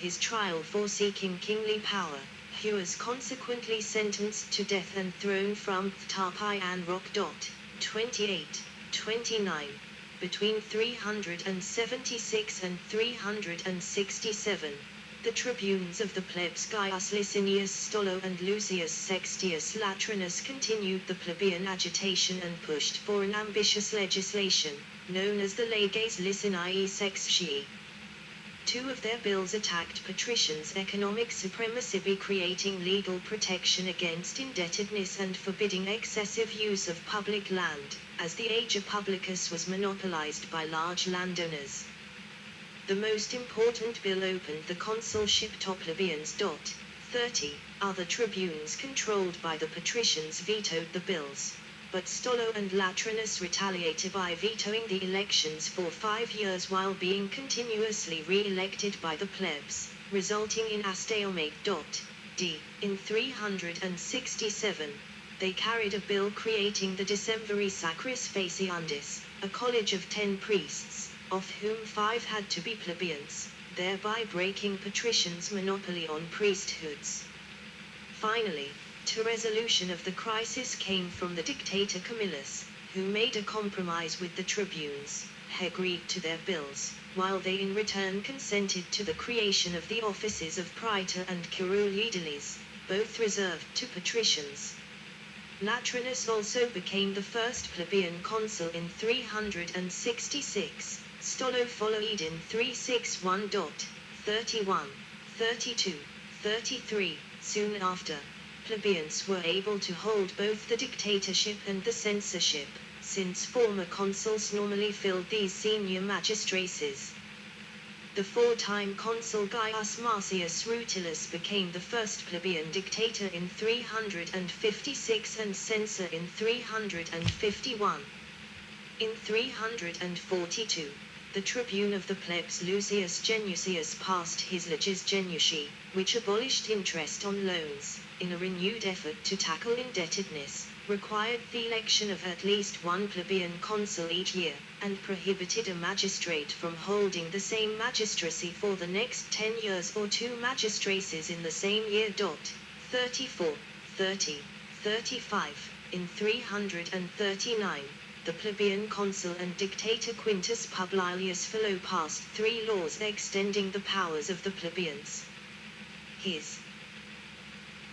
his trial for seeking kingly power. He was consequently sentenced to death and thrown from Tarpeian Rock. 28-29. Between 376 and 367. The tribunes of the plebs Gaius Licinius Stolo and Lucius Sextius Latrinus continued the plebeian agitation and pushed for an ambitious legislation, known as the Leges Liciniae Sextii. Two of their bills attacked patricians' economic supremacy by creating legal protection against indebtedness and forbidding excessive use of public land, as the ager publicus was monopolized by large landowners. The most important bill opened the consulship to plebeians. 30. Other tribunes controlled by the patricians vetoed the bills, but Stolo and Latrinus retaliated by vetoing the elections for 5 years while being continuously re-elected by the plebs, resulting in a stalemate. In 367, they carried a bill creating the Decemviri Sacris Faciandis, a college of 10 priests, of whom 5 had to be plebeians, thereby breaking patricians' monopoly on priesthoods. Finally, the resolution of the crisis came from the dictator Camillus, who made a compromise with the tribunes, agreed to their bills, while they in return consented to the creation of the offices of praetor and curule aediles, both reserved to patricians. Latrinus also became the first plebeian consul in 366, Stolo followed in 361. 31, 32, 33, soon after. Plebeians were able to hold both the dictatorship and the censorship, since former consuls normally filled these senior magistracies. The 4-time consul Gaius Marcius Rutilus became the first plebeian dictator in 356 and censor in 351. In 342, the tribune of the plebs Lucius Genucius passed his Leges Genutii, which abolished interest on loans, in a renewed effort to tackle indebtedness, required the election of at least one plebeian consul each year, and prohibited a magistrate from holding the same magistracy for the next 10 years or 2 magistracies in the same year. 34, 30, 35. In 339, the plebeian consul and dictator Quintus Publilius Philo passed 3 laws extending the powers of the plebeians. His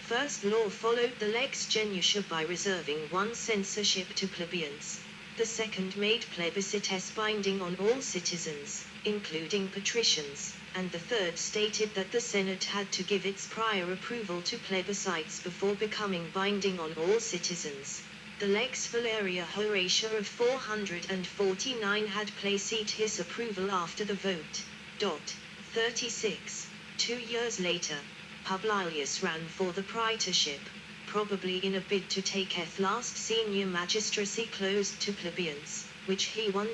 first law followed the Lex Genutia by reserving one censorship to plebeians. The second made plebiscites binding on all citizens, including patricians, and the third stated that the Senate had to give its prior approval to plebiscites before becoming binding on all citizens. The Lex Valeria Horatia of 449 had placed his approval after the vote. 36. 2 years later, Publilius ran for the praetorship, probably in a bid to take his last senior magistracy closed to plebeians, which he won.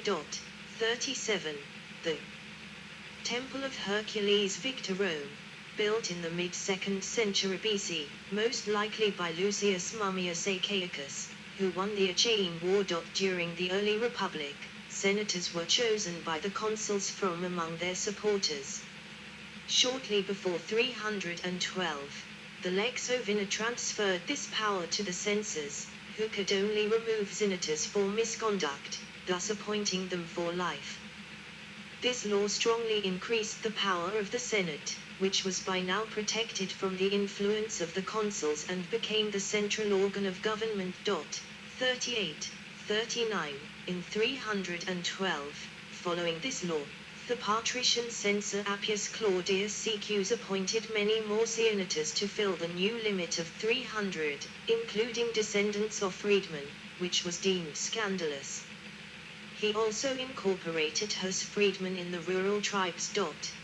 37. The Temple of Hercules Victor Rome, built in the mid-2nd century BC, most likely by Lucius Mummius Achaicus, who won the Achaean War. During the early Republic, senators were chosen by the consuls from among their supporters. Shortly before 312, the Lex Ovina transferred this power to the censors, who could only remove senators for misconduct, thus appointing them for life. This law strongly increased the power of the Senate, which was by now protected from the influence of the consuls and became the central organ of government. 38, 39. In 312, following this law, the patrician censor Appius Claudius Caecus appointed many more senators to fill the new limit of 300, including descendants of freedmen, which was deemed scandalous. He also incorporated his freedmen in the rural tribes.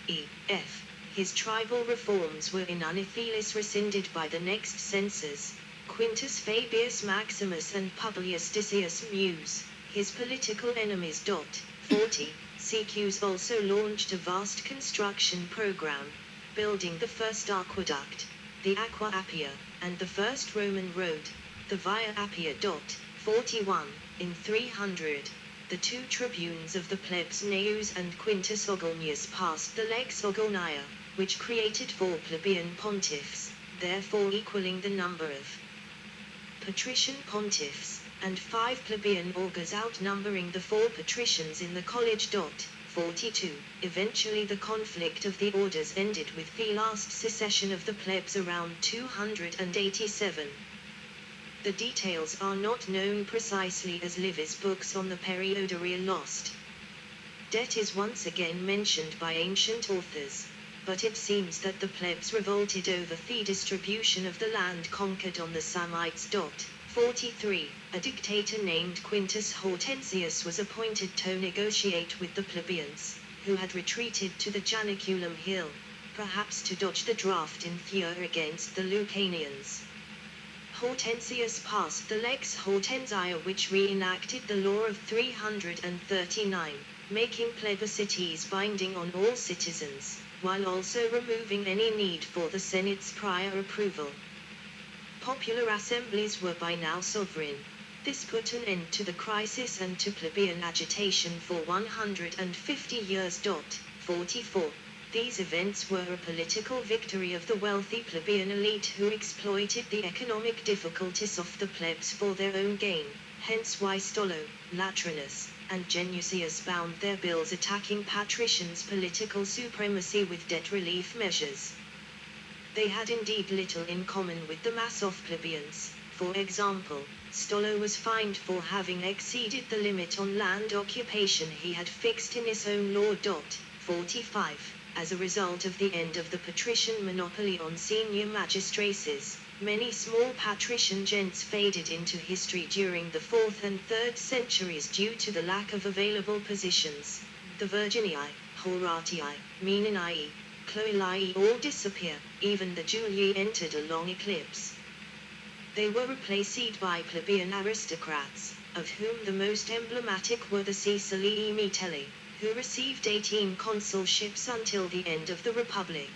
E.F. His tribal reforms were in Anathelus rescinded by the next censors, Quintus Fabius Maximus and Publius Decius Mus, his political enemies. 40. Caecus also launched a vast construction program, building the first aqueduct, the Aqua Appia, and the first Roman road, the Via Appia. 41. In 300, the 2 tribunes of the plebs Gnaeus and Quintus Ogulnius passed the Lex Ogulnia, which created 4 plebeian pontiffs, therefore equaling the number of patrician pontiffs, and 5 plebeian augurs outnumbering the 4 patricians in the college. 42. Eventually the conflict of the orders ended with the last secession of the plebs around 287. The details are not known precisely, as Livy's books on the periodery are lost. Debt is once again mentioned by ancient authors, but it seems that the plebs revolted over the distribution of the land conquered on the Samnites. 43. A dictator named Quintus Hortensius was appointed to negotiate with the plebeians, who had retreated to the Janiculum hill, perhaps to dodge the draft in Thier against the Lucanians. Hortensius passed the Lex Hortensia, which reenacted the law of 339, making plebiscites binding on all citizens, while also removing any need for the Senate's prior approval. Popular assemblies were by now sovereign. This put an end to the crisis and to plebeian agitation for 150 years. 44. These events were a political victory of the wealthy plebeian elite who exploited the economic difficulties of the plebs for their own gain, hence why Stolo, Latrinus, and Genucius bound their bills attacking patricians' political supremacy with debt relief measures. They had indeed little in common with the mass of plebeians. For example, Stolo was fined for having exceeded the limit on land occupation he had fixed in his own law. 45. As a result of the end of the patrician monopoly on senior magistracies, many small patrician gents faded into history during the 4th and 3rd centuries due to the lack of available positions. The Virginii, Horatii, Menonii, Cloelii all disappear, even the Julii entered a long eclipse. They were replaced by plebeian aristocrats, of whom the most emblematic were the Caecilii Metelli, who received 18 consulships until the end of the Republic.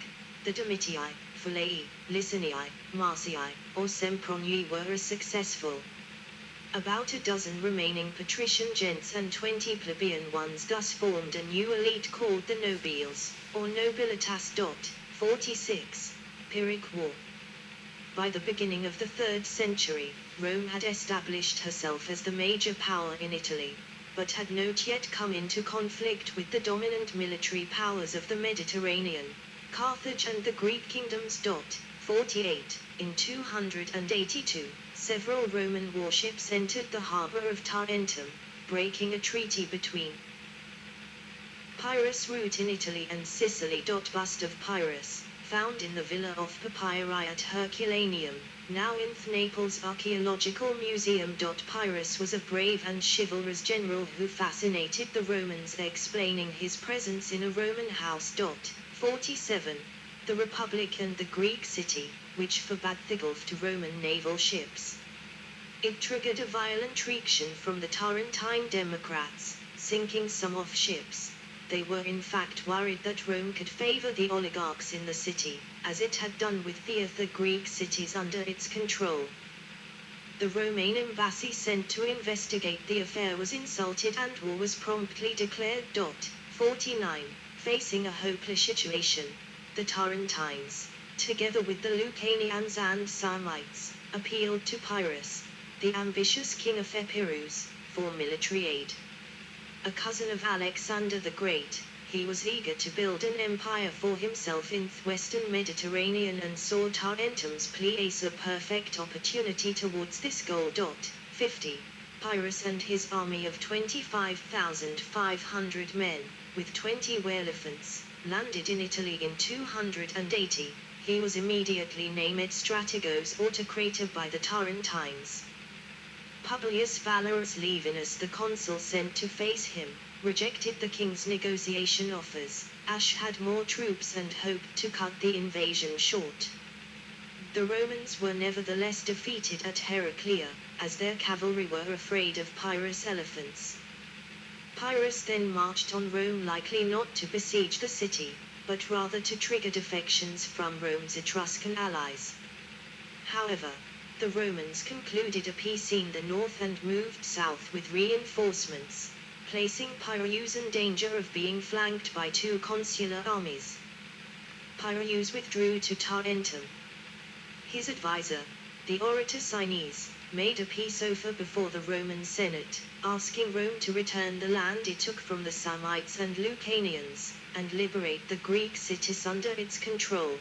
The Domitii, Phulaei, Licinii, Marcii, or Sempronii were as successful. About a dozen remaining patrician gents and 20 plebeian ones thus formed a new elite called the nobiles, or nobilitas. 46. Pyrrhic War. By the beginning of the 3rd century, Rome had established herself as the major power in Italy, but had not yet come into conflict with the dominant military powers of the Mediterranean, Carthage and the Greek kingdoms. 48. In 282, several Roman warships entered the harbor of Tarentum, breaking a treaty between Pyrrhus route in Italy and Sicily. Bust of Pyrrhus, found in the Villa of Papyri at Herculaneum, now in Naples Archaeological Museum. Pyrrhus was a brave and chivalrous general who fascinated the Romans, explaining his presence in a Roman house. 47. The Republic and the Greek city, which forbade the Gulf to Roman naval ships. It triggered a violent reaction from the Tarentine Democrats, sinking some of ships. They were in fact worried that Rome could favor the oligarchs in the city, as it had done with the other Greek cities under its control. The Roman embassy sent to investigate the affair was insulted and war was promptly declared. 49. Facing a hopeless situation, the Tarentines, together with the Lucanians and Samnites, appealed to Pyrrhus, the ambitious king of Epirus, for military aid. A cousin of Alexander the Great, he was eager to build an empire for himself in the western Mediterranean and saw Tarentum's plea as a perfect opportunity towards this goal. 50. Pyrrhus and his army of 25,500 men, with 20 elephants, landed in Italy in 280. He was immediately named Strategos Autocrator by the Tarentines. Publius Valerius Levinus, the consul sent to face him, rejected the king's negotiation offers. Ash had more troops and hoped to cut the invasion short. The Romans were nevertheless defeated at Heraclea, as their cavalry were afraid of Pyrrhus' elephants. Pyrrhus then marched on Rome, likely not to besiege the city, but rather to trigger defections from Rome's Etruscan allies. However, the Romans concluded a peace in the north and moved south with reinforcements, placing Pyrrhus in danger of being flanked by 2 consular armies. Pyrrhus withdrew to Tarentum. His advisor, the orator Cines, made a peace offer before the Roman Senate, asking Rome to return the land it took from the Samnites and Lucanians, and liberate the Greek cities under its control.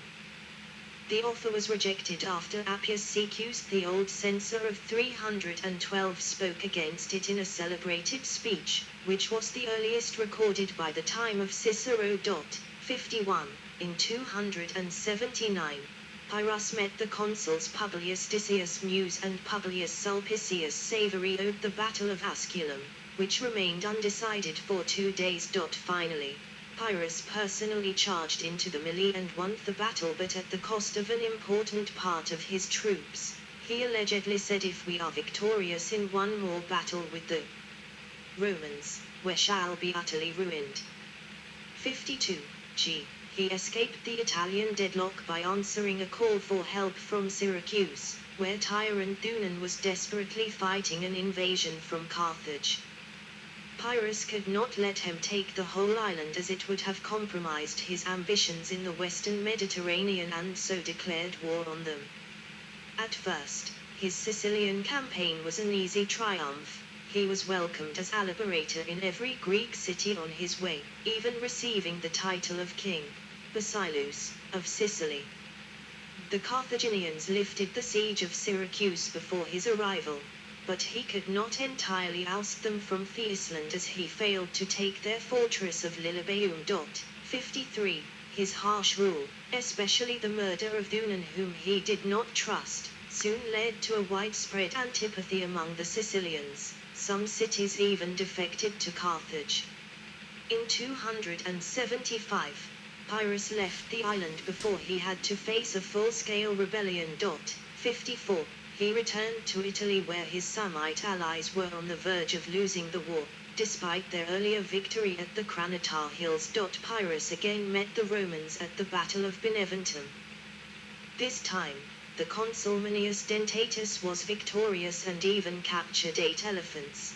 The offer was rejected after Appius Secus, the old censor of 312, spoke against it in a celebrated speech, which was the earliest recorded by the time of Cicero. 51. In 279, Pyrrhus met the consuls Publius Decius Mus and Publius Sulpicius Saverio at the Battle of Asculum, which remained undecided for 2 days. Finally, Pyrrhus personally charged into the melee and won the battle, but at the cost of an important part of his troops. He allegedly said, "If we are victorious in one more battle with the Romans, we shall be utterly ruined." 52. He escaped the Italian deadlock by answering a call for help from Syracuse, where tyrant Thunen was desperately fighting an invasion from Carthage. Pyrrhus could not let him take the whole island, as it would have compromised his ambitions in the western Mediterranean, and so declared war on them. At first, his Sicilian campaign was an easy triumph. He was welcomed as a liberator in every Greek city on his way, even receiving the title of King Basilus of Sicily. The Carthaginians lifted the siege of Syracuse before his arrival, but he could not entirely oust them from Theisland, as he failed to take their fortress of Lilybaeum. 53. His harsh rule, especially the murder of Thunen, whom he did not trust, soon led to a widespread antipathy among the Sicilians. Some cities even defected to Carthage. In 275, Pyrrhus left the island before he had to face a full-scale rebellion. 54. He returned to Italy, where his Samnite allies were on the verge of losing the war, despite their earlier victory at the Cranitar Hills. Pyrrhus again met the Romans at the Battle of Beneventum. This time, the consul Manius Dentatus was victorious and even captured 8 elephants.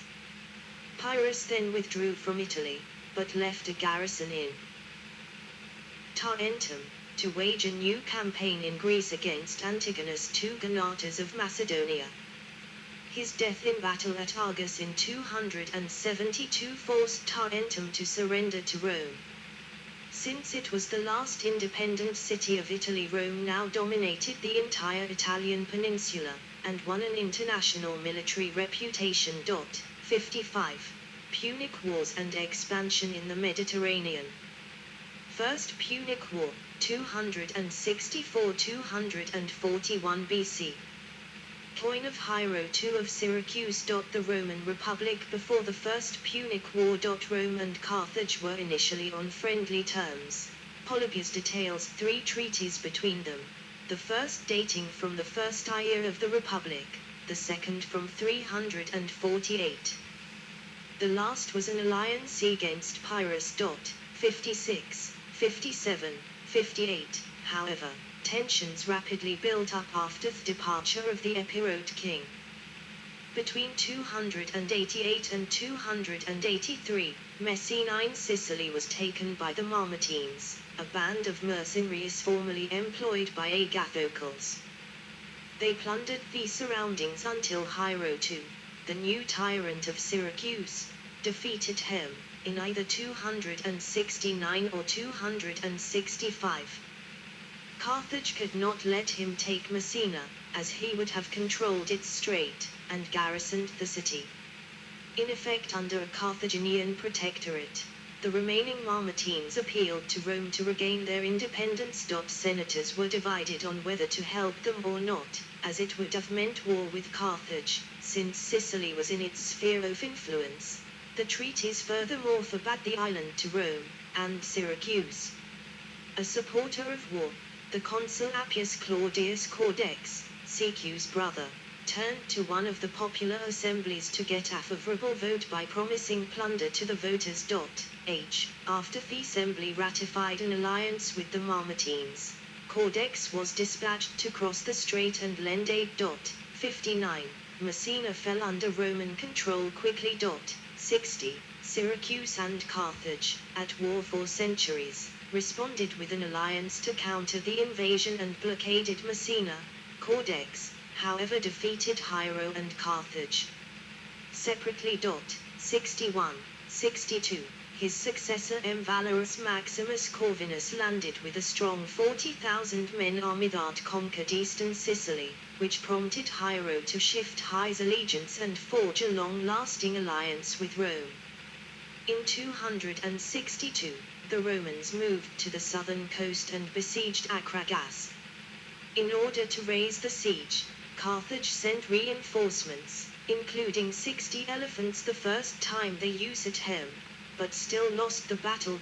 Pyrrhus then withdrew from Italy, but left a garrison in Tarentum, to wage a new campaign in Greece against Antigonus II Gonatas of Macedonia. His death in battle at Argos in 272 forced Tarentum to surrender to Rome. Since it was the last independent city of Italy, Rome now dominated the entire Italian peninsula, and won an international military reputation. 55. Punic Wars and expansion in the Mediterranean. First Punic War, 264–241 BC. Coin of Hiero II of Syracuse. The Roman Republic before the First Punic War. Rome and Carthage were initially on friendly terms. Polybius details 3 treaties between them, the first dating from the first year of the Republic, the second from 348. The last was an alliance against Pyrrhus. 56, 57, 58. However, tensions rapidly built up after the departure of the Epirote king. Between 288 and 283, Messina in Sicily was taken by the Mamertines, a band of mercenaries formerly employed by Agathocles. They plundered the surroundings until Hiero II, the new tyrant of Syracuse, defeated him, in either 269 or 265. Carthage could not let him take Messina, as he would have controlled its strait, and garrisoned the city. In effect, under a Carthaginian protectorate, the remaining Mamertines appealed to Rome to regain their independence. Senators were divided on whether to help them or not, as it would have meant war with Carthage, since Sicily was in its sphere of influence. The treaties furthermore forbade the island to Rome and Syracuse. A supporter of war, the consul Appius Claudius Caudex, Secus' brother, turned to one of the popular assemblies to get a favorable vote by promising plunder to the voters. After the assembly ratified an alliance with the Mamertines, Caudex was dispatched to cross the strait and lend aid. 59. Messina fell under Roman control quickly. 60. Syracuse and Carthage, at war for centuries, responded with an alliance to counter the invasion and blockaded Messina. Cordex, however, defeated Hiero and Carthage. Separately. 61, 62. His successor M. Valorous Maximus Corvinus landed with a strong 40,000 men army that conquered eastern Sicily, which prompted Hiero to shift his allegiance and forge a long-lasting alliance with Rome. In 262, the Romans moved to the southern coast and besieged Acragas. In order to raise the siege, Carthage sent reinforcements, including 60 elephants the first time they used him, but still lost the battle.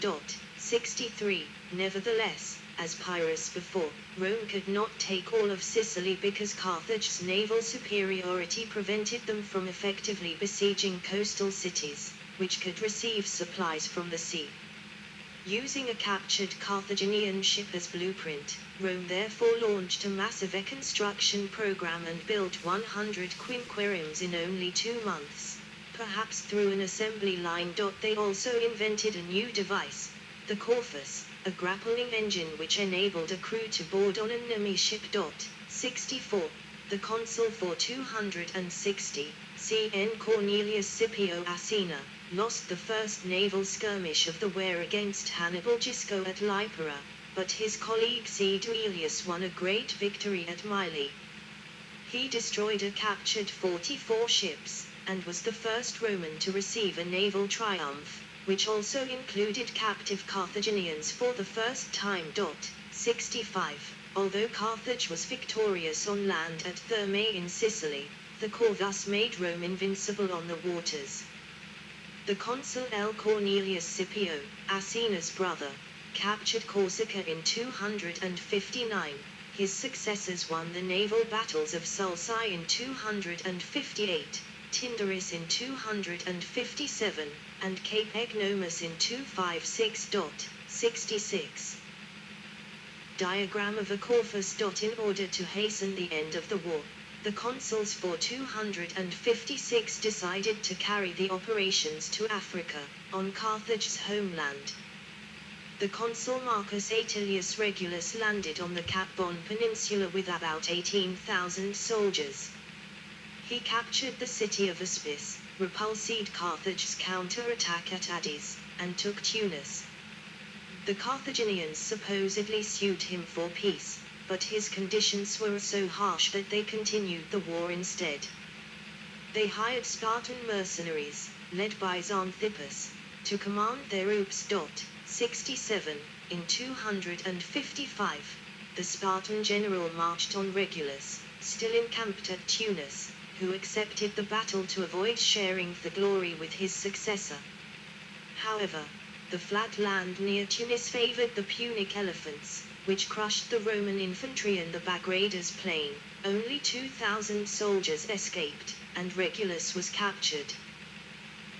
63. Nevertheless, as Pyrrhus before, Rome could not take all of Sicily because Carthage's naval superiority prevented them from effectively besieging coastal cities, which could receive supplies from the sea. Using a captured Carthaginian ship as blueprint, Rome therefore launched a massive reconstruction program and built 100 quinqueremes in only 2 months. Perhaps through an assembly line. They also invented a new device, the Corvus, a grappling engine which enabled a crew to board on an enemy ship. 64. The consul for 260, C.N. Cornelius Scipio Asina, lost the first naval skirmish of the war against Hannibal Gisco at Lipara, but his colleague C. Duilius won a great victory at Mylae. He destroyed a captured 44 ships, and was the first Roman to receive a naval triumph, which also included captive Carthaginians for the first time. 65. Although Carthage was victorious on land at Thermae in Sicily, the Corvus made Rome invincible on the waters. The consul L. Cornelius Scipio, Asina's brother, captured Corsica in 259. His successors won the naval battles of Sulci in 258, Tyndaris in 257, and Cape Egnomus in 256. 66. Diagram of a Corvus. In order to hasten the end of the war, the consuls for 256 decided to carry the operations to Africa, on Carthage's homeland. The consul Marcus Atilius Regulus landed on the Cap Bon Peninsula with about 18,000 soldiers. He captured the city of Aspis, repulsed Carthage's counter-attack at Adys, and took Tunis. The Carthaginians supposedly sued him for peace, but his conditions were so harsh that they continued the war instead. They hired Spartan mercenaries, led by Xanthippus, to command their troops. 67. In 255, the Spartan general marched on Regulus, still encamped at Tunis, who accepted the battle to avoid sharing the glory with his successor. However, the flat land near Tunis favored the Punic elephants, which crushed the Roman infantry in the Bagradas plain. Only 2,000 soldiers escaped, and Regulus was captured.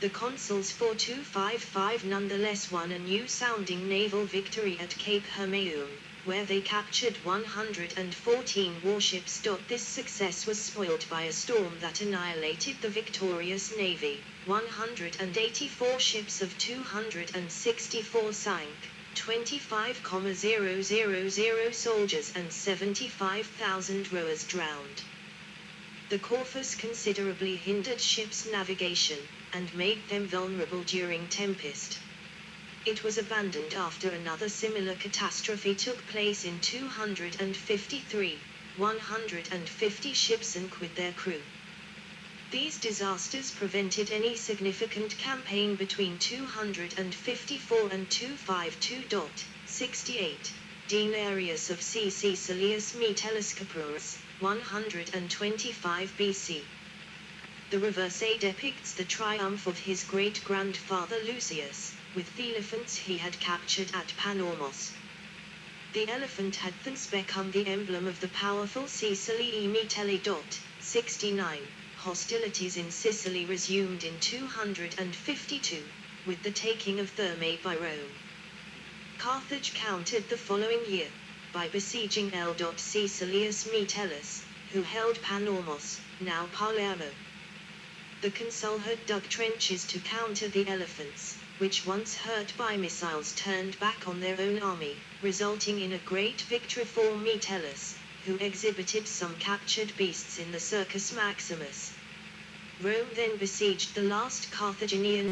The consuls for 255 nonetheless won a new-sounding naval victory at Cape Hermaeum, where they captured 114 warships. This success was spoiled by a storm that annihilated the victorious navy. 184 ships of 264 sank, 25,000 soldiers and 75,000 rowers drowned. The Corvus considerably hindered ships' navigation, and made them vulnerable during tempest. It was abandoned after another similar catastrophe took place in 253. 150 ships sank with their crew. These disasters prevented any significant campaign between 254 and 252. 68. Denarius of C. Caecilius Metellus Caprurus, 125 BC. The reverse depicts the triumph of his great-grandfather Lucius, with the elephants he had captured at Panormos. The elephant had thence become the emblem of the powerful Caecilii Metelli. 69. Hostilities in Sicily resumed in 252, with the taking of Thermae by Rome. Carthage countered the following year, by besieging L. Caecilius Metellus, who held Panormos, now Palermo. The consul had dug trenches to counter the elephants, which once hurt by missiles turned back on their own army, resulting in a great victory for Metellus, who exhibited some captured beasts in the Circus Maximus. Rome then besieged the last Carthaginian